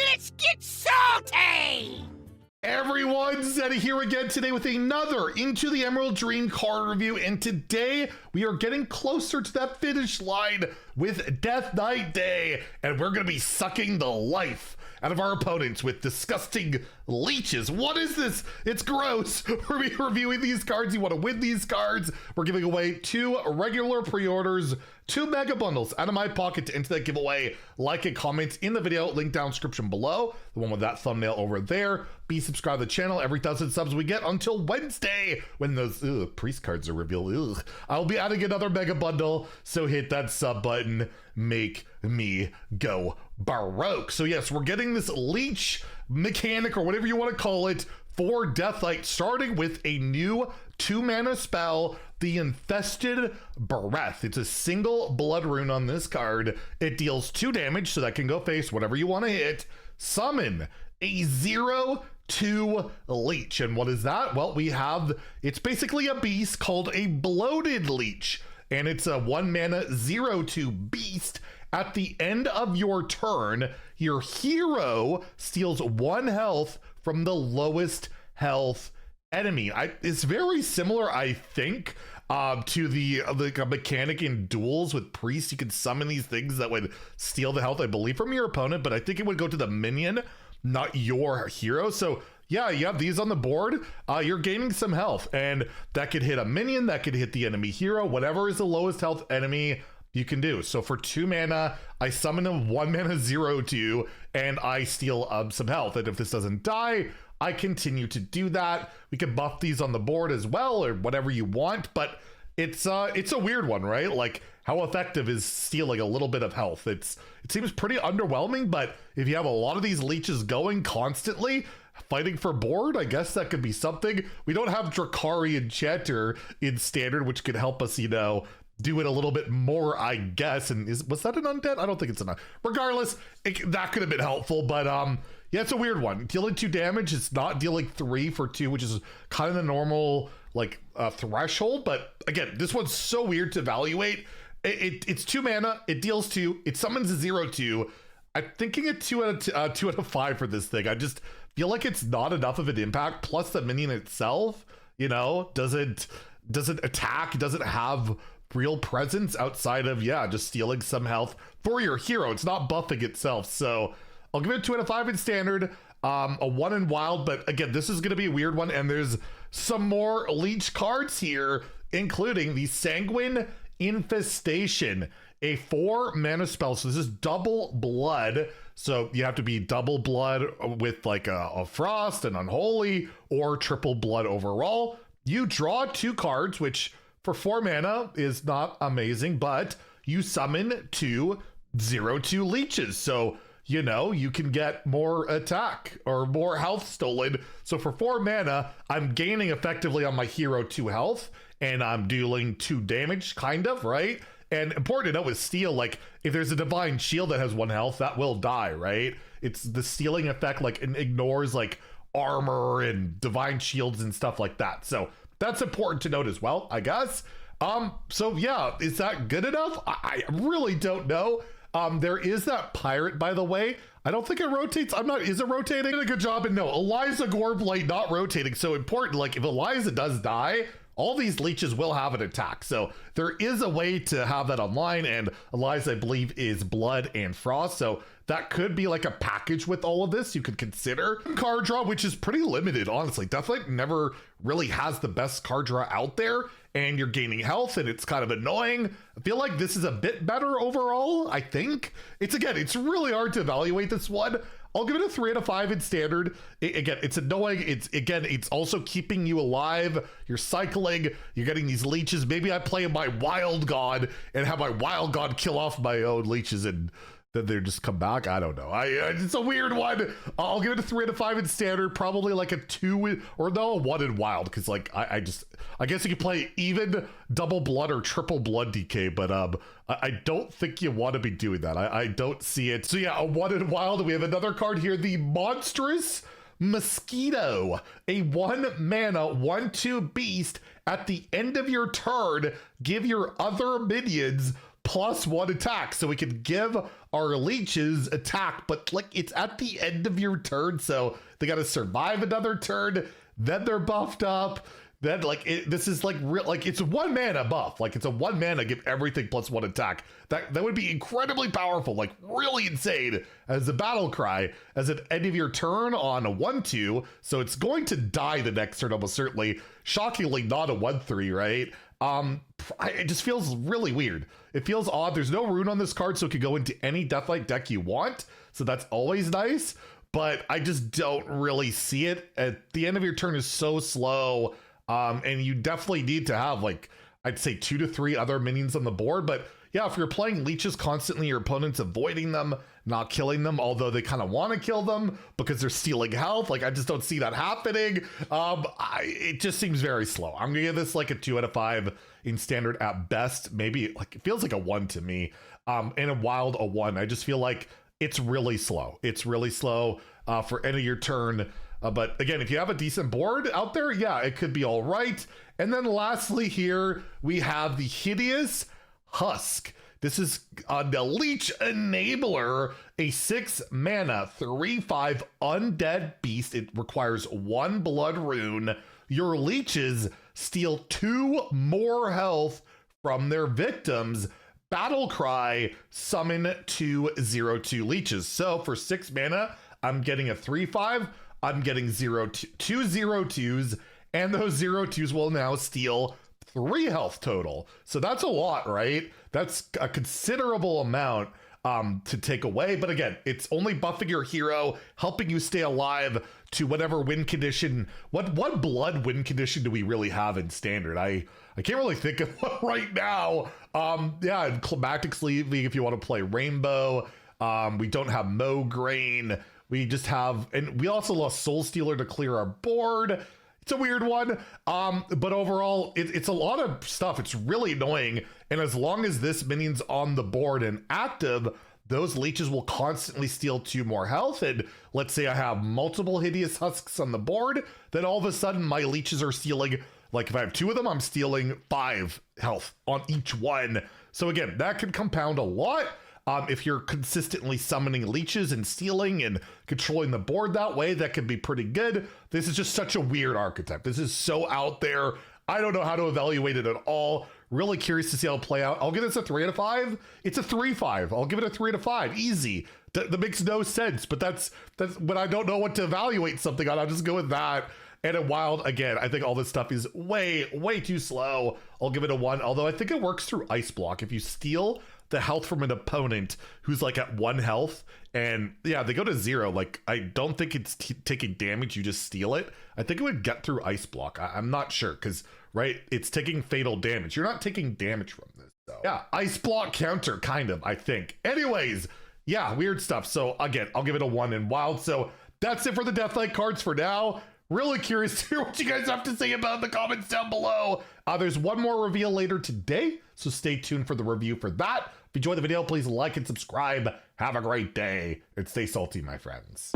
Let's get salty! Everyone, Zeddy here again today with another Into the Emerald Dream card review, and today we are getting closer to that finish line with Death Knight Day, and we're going to be sucking the life out of our opponents with disgusting leeches. What is this? It's gross. We're reviewing these cards. You want to win these cards? We're giving away 2 regular pre-orders, 2 mega bundles out of my pocket to enter that giveaway. Like and comment in the video, link down description below, the one with that thumbnail over there. Be subscribed to the channel. Every 1,000 subs we get until Wednesday when those priest cards are revealed. I'll be adding another mega bundle, so hit that sub button. Make me go baroque. So yes, we're getting this leech mechanic or whatever you want to call it for Death Knight, starting with a new 2-mana spell, the Infested Breath. It's a single blood rune on this card. It deals 2 damage, so that can go face whatever you want to hit. Summon a 0/2 leech. And what is that? Well, we have, it's basically a beast called a bloated leech, and it's a 1-mana 0/2 beast. At the end of your turn, your hero steals 1 health from the lowest health enemy. It's very similar, I think, to the mechanic in duels with priests. You can summon these things that would steal the health, I believe, from your opponent, but I think it would go to the minion, not your hero. So yeah, you have these on the board. You're gaining some health, and that could hit a minion, that could hit the enemy hero, whatever is the lowest health enemy you can do. So for 2 mana, I summon a 1-mana 0/2, and I steal some health. And if this doesn't die, I continue to do that. We can buff these on the board as well, or whatever you want, but it's a weird one, right? Like, how effective is stealing a little bit of health? It seems pretty underwhelming, but if you have a lot of these leeches going constantly, fighting for board, I guess that could be something. We don't have Drakari Enchanter in standard, which could help us, do it a little bit more, I guess. And was that an undead? I don't think it's an undead. Regardless, that could have been helpful, but yeah, it's a weird one. Dealing 2 damage, it's not dealing 3 for 2, which is kind of the normal threshold. But again, this one's so weird to evaluate. It's 2 mana, it deals 2, it summons a 0/2. I'm thinking a 2 out of 5 for this thing. I just feel like it's not enough of an impact. Plus the minion itself, doesn't attack, doesn't have real presence outside of, just stealing some health for your hero. It's not buffing itself. So I'll give it a 2 out of 5 in standard, a 1 in wild, but again, this is going to be a weird one, and there's some more leech cards here, including the Sanguine Infestation, a 4-mana spell. So this is double blood, so you have to be double blood with like a frost, an unholy, or triple blood overall. You draw 2 cards, which for 4 mana is not amazing, but you summon 2 0/2 leeches. So, you can get more attack or more health stolen. So for 4 mana, I'm gaining effectively on my hero 2 health, and I'm dealing 2 damage, kind of, right? And important to note with steal, like, if there's a divine shield that has 1 health, that will die, right? It's the stealing effect, like, it ignores, like, armor and divine shields and stuff like that. So that's important to note as well, I guess. So yeah, is that good enough? I really don't know. There is that pirate, by the way. I don't think it rotates. Is it rotating? Did a good job. And no, Eliza Gorblight not rotating. So important, like, if Eliza does die, all these leeches will have an attack. So there is a way to have that online, and Eliza, I believe, is blood and frost. So that could be like a package with all of this you could consider. Card draw, which is pretty limited, honestly. Death Knight never really has the best card draw out there, and you're gaining health, and it's kind of annoying. I feel like this is a bit better overall, I think. It's really hard to evaluate this one. I'll give it a 3 out of 5 in standard. Again, it's annoying. It's also keeping you alive. You're cycling. You're getting these leeches. Maybe I play my Wild God and have my Wild God kill off my own leeches, and then they just come back. I don't know. It's a weird one. I'll give it a 3 out of 5 in standard. Probably like a 2 or no, a 1 in wild, because like I guess you could play even double blood or triple blood DK, but I don't think you want to be doing that. I don't see it. So yeah, a 1 in wild. We have another card here, the Monstrous Mosquito, a 1-mana 1/2 beast. At the end of your turn, give your other minions +1 attack. So we can give our leeches attack, but like it's at the end of your turn, so they got to survive another turn, then they're buffed up. Then like this is like real, like it's a 1 mana buff, like it's a 1 mana give everything +1 attack. That would be incredibly powerful, like really insane as a battle cry as an end of your turn on a 1/2. So it's going to die the next turn almost certainly. Shockingly not a 1/3, right? It just feels really weird. It feels odd. There's no rune on this card, so it could go into any Deathlight deck you want. So that's always nice, but I just don't really see it. At the end of your turn is so slow. And you definitely need to have like, I'd say 2 to 3 other minions on the board. But yeah, if you're playing leeches constantly, your opponent's avoiding them, not killing them, although they kind of want to kill them because they're stealing health. Like I just don't see that happening. It just seems very slow. I'm gonna give this like a 2 out of 5 in standard at best. Maybe like it feels like a 1 to me. In a wild a 1. I just feel like it's really slow. It's really slow for end of your turn. But again, if you have a decent board out there, yeah, it could be all right. And then lastly here, we have the Hideous Husk. This is the Leech Enabler, a 6 mana, 3/5 undead beast. It requires 1 blood rune. Your leeches steal 2 more health from their victims. Battle cry, summon 2 0/2 leeches. So for 6 mana, I'm getting a 3/5. I'm getting 2 0/2s, and those 0/2s will now steal 3 health total. So that's a lot, right? That's a considerable amount to take away. But again, it's only buffing your hero, helping you stay alive to whatever win condition. What blood win condition do we really have in standard? I can't really think of one right now. Yeah, in Climactic Sleeving, if you want to play Rainbow. We don't have Mograine. We just have, and we also lost Soul Stealer to clear our board. It's a weird one. But overall, it's a lot of stuff. It's really annoying. And as long as this minion's on the board and active, those leeches will constantly steal 2 more health. And let's say I have multiple Hideous Husks on the board, then all of a sudden my leeches are stealing, like if I have 2 of them, I'm stealing 5 health on each one. So again, that can compound a lot. If you're consistently summoning leeches and stealing and controlling the board that way, that could be pretty good. This is just such a weird archetype. This is so out there. I don't know how to evaluate it at all. Really curious to see how it'll play out. I'll give this a 3 out of 5. It's a 3/5. I'll give it a 3 out of 5. Easy. That makes no sense, but that's when I don't know what to evaluate something on. I'll just go with that. And a wild, again, I think all this stuff is way too slow. I'll give it a 1, although I think it works through Ice Block. If you steal the health from an opponent who's like at 1 health and yeah, they go to 0, like I don't think it's taking damage, you just steal it. I think it would get through Ice Block. I'm not sure because right, it's taking fatal damage. You're not taking damage from this, so yeah, Ice Block counter kind of, I think. Anyways, yeah, weird stuff. So again, I'll give it a 1 in wild. So that's it for the Deathlight cards for now. Really curious to hear what you guys have to say about it in the comments down below. There's one more reveal later today, so stay tuned for the review for that. If you enjoyed the video, please like and subscribe. Have a great day, and stay salty, my friends.